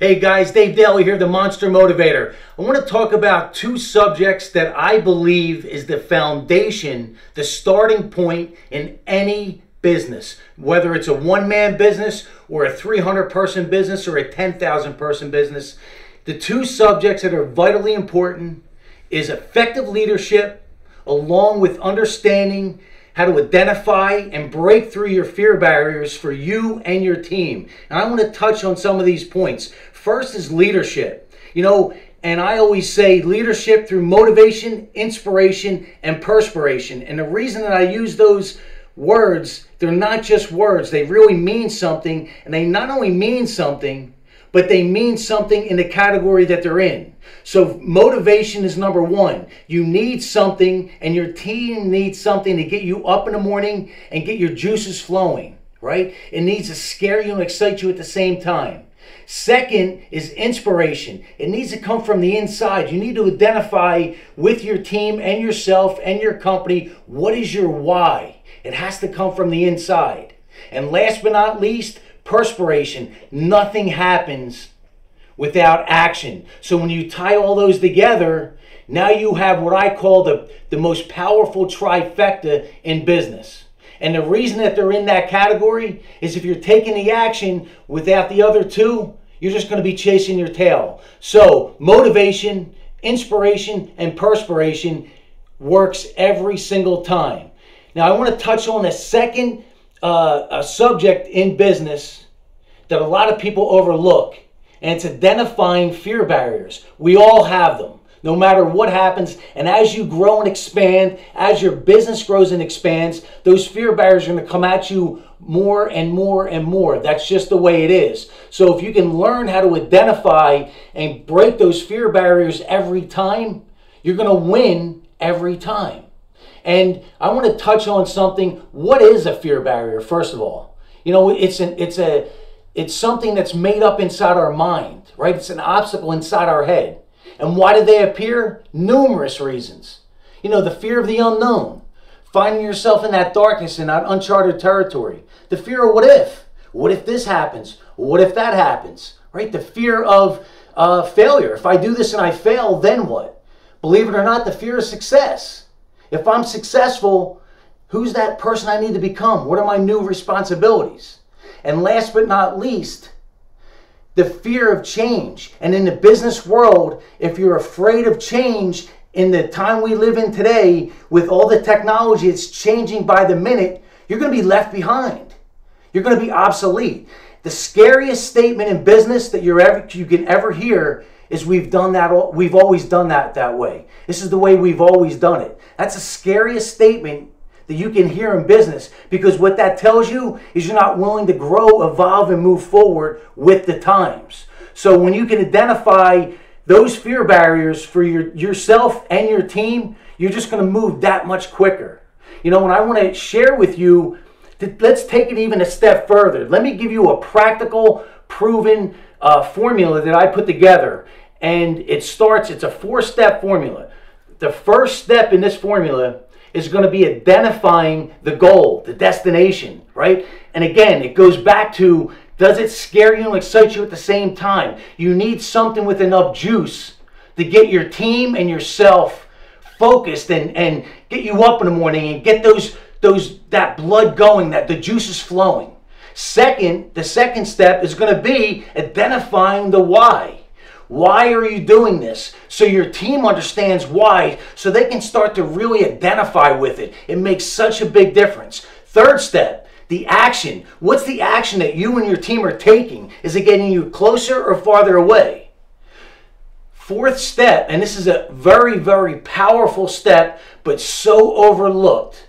Hey guys, Dave Daley here, the Monster Motivator. I want to talk about two subjects that I believe is the foundation, the starting point in any business. Whether it's a one-man business or a 300-person business or a 10,000-person business. The two subjects that are vitally important is effective leadership along with understanding how to identify and break through your fear barriers for you and your team. And I want to touch on some of these points. First is leadership. And I always say leadership through motivation, inspiration, and perspiration. And the reason that I use those words, they're not just words. They really mean something. And they not only mean something, but they mean something in the category that they're in. So motivation is number one. You need something, and your team needs something to get you up in the morning and get your juices flowing, right? It needs to scare you and excite you at the same time. Second is inspiration. It needs to come from the inside. You need to identify with your team and yourself and your company, what is your why? It has to come from the inside. And last but not least, perspiration. Nothing happens without action. So when you tie all those together, now you have what I call the most powerful trifecta in business. And the reason that they're in that category is if you're taking the action without the other two, you're just going to be chasing your tail. So motivation, inspiration, and perspiration works every single time. Now I want to touch on the second subject in business that a lot of people overlook, and it's identifying fear barriers. We all have them, no matter what happens. And as you grow and expand, as your business grows and expands, those fear barriers are going to come at you more and more and more. That's just the way it is. So if you can learn how to identify and break those fear barriers every time, you're going to win every time. And I want to touch on something. What is a fear barrier, first of all? It's something that's made up inside our mind, right? It's an obstacle inside our head. And why do they appear? Numerous reasons. The fear of the unknown, finding yourself in that darkness, in that uncharted territory. The fear of what if? What if this happens? What if that happens? Right? The fear of failure. If I do this and I fail, then what? Believe it or not, the fear of success. If I'm successful, who's that person I need to become? What are my new responsibilities? And last but not least, the fear of change. And in the business world, if you're afraid of change in the time we live in today, with all the technology, it's changing by the minute, you're going to be left behind. You're going to be obsolete. The scariest statement in business that you can ever hear is we've always done that way. This is the way we've always done it. That's the scariest statement that you can hear in business, because what that tells you is you're not willing to grow, evolve, and move forward with the times. So when you can identify those fear barriers for yourself and your team, you're just going to move that much quicker. And I want to share with you, let's take it even a step further. Let me give you a practical, proven formula that I put together. And it's a 4-step formula. The first step in this formula is going to be identifying the goal, the destination, right? And again, it goes back to, does it scare you and excite you at the same time? You need something with enough juice to get your team and yourself focused and get you up in the morning and get that blood going, that the juice is flowing. The second step is going to be identifying the why. Why are you doing this? So your team understands why, so they can start to really identify with it. It makes such a big difference. Third step, the action. What's the action that you and your team are taking? Is it getting you closer or farther away? Fourth step, and this is a very, very powerful step, but so overlooked.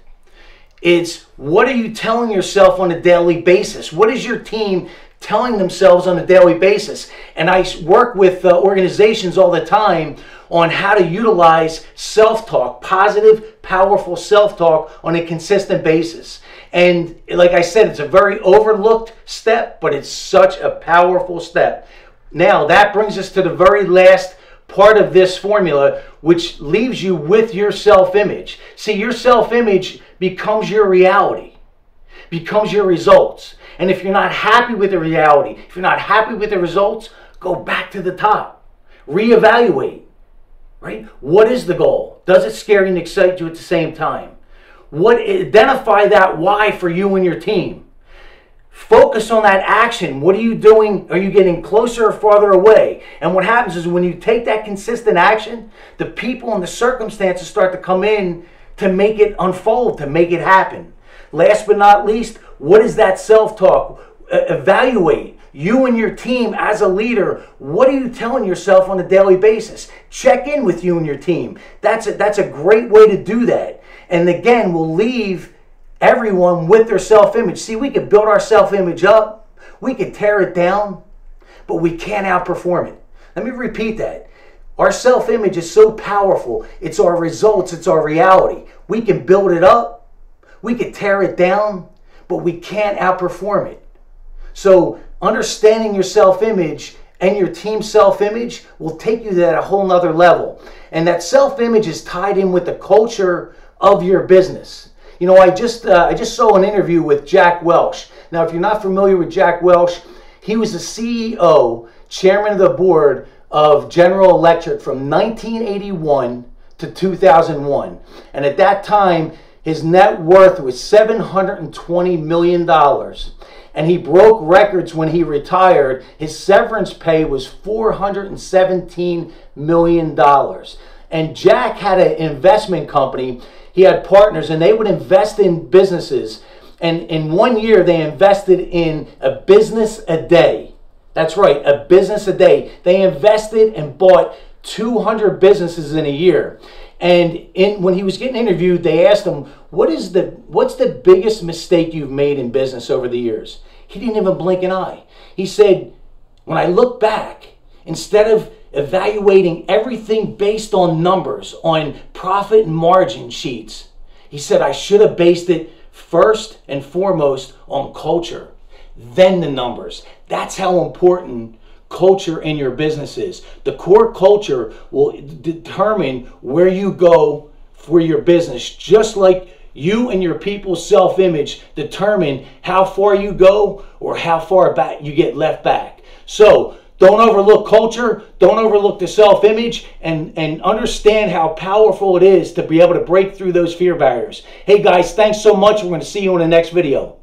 It's, what are you telling yourself on a daily basis? What is your team telling themselves on a daily basis? And I work with organizations all the time on how to utilize self-talk, positive, powerful self-talk on a consistent basis. And like I said, it's a very overlooked step, but it's such a powerful step. Now, that brings us to the very last part of this formula, which leaves you with your self-image. See, your self-image becomes your reality, becomes your results. And if you're not happy with the reality, if you're not happy with the results, go back to the top. Reevaluate, right? What is the goal? Does it scare you and excite you at the same time? Identify that why for you and your team. Focus on that action. What are you doing? Are you getting closer or farther away? And what happens is when you take that consistent action, the people and the circumstances start to come in to make it unfold, to make it happen. Last but not least, what is that self-talk? Evaluate. You and your team as a leader, what are you telling yourself on a daily basis? Check in with you and your team. That's a great way to do that. And again, we'll leave everyone with their self-image. See, we could build our self-image up. We could tear it down, but we can't outperform it. Let me repeat that. Our self-image is so powerful. It's our results. It's our reality. We can build it up. We could tear it down, but we can't outperform it. So understanding your self-image and your team's self-image will take you to that a whole nother level. And that self-image is tied in with the culture of your business. You know, I just saw an interview with Jack Welch. Now, if you're not familiar with Jack Welch, he was the CEO, chairman of the board of General Electric from 1981 to 2001. And at that time, his net worth was $720 million. And he broke records when he retired. His severance pay was $417 million. And Jack had an investment company. He had partners, and they would invest in businesses. And in 1 year, they invested in a business a day. That's right, a business a day. They invested and bought 200 businesses in a year. And when he was getting interviewed, they asked him, what's the biggest mistake you've made in business over the years? He didn't even blink an eye. He said, when I look back, instead of evaluating everything based on numbers, on profit and margin sheets, he said, I should have based it first and foremost on culture, then the numbers. That's how important culture in your business is. The core culture will determine where you go for your business, just like you and your people's self-image determine how far you go or how far back you get left back. So don't overlook culture, don't overlook the self-image, and understand how powerful it is to be able to break through those fear barriers. Hey guys, thanks so much. We're going to see you in the next video.